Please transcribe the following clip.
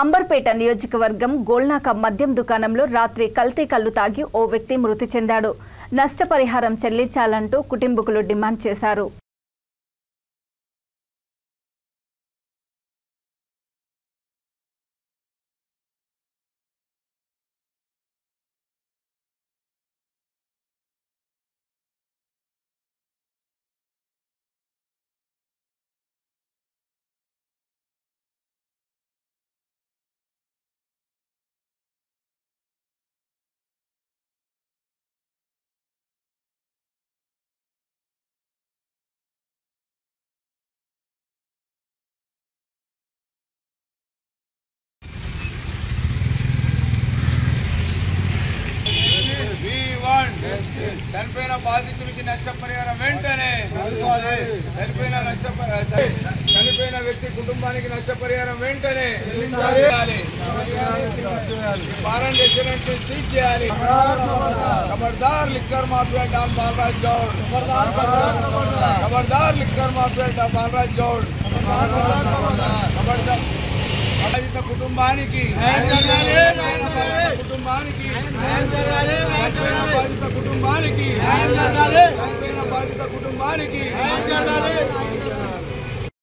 అంబర్పేట నియోజకవర్గం గోల్నాక మద్యం దుకాణంలో రాత్రి కల్తీ కల్లు తాగి ఓ వ్యక్తి మృతి చెందాడు. నష్టపరిహారం చెల్లించాలంటూ కుటుంబీకులు డిమాండ్ చేశారు. చనిపోయిన బాధితులకి నష్టపరిహారం వెంటనే చనిపోయిన వ్యక్తి కుటుంబానికి నష్టపరిహారం వెంటనే ఫారెన్ రెస్టారెంట్ సీజ్ చేయాలి. ఖబర్దార్ liquor mafia don Balraj Goud, ఖబర్దార్ liquor mafia don Balraj Goud, ఖబర్దార్ బాధిత కుటుంబానికి బాధిత కుటుంబానికి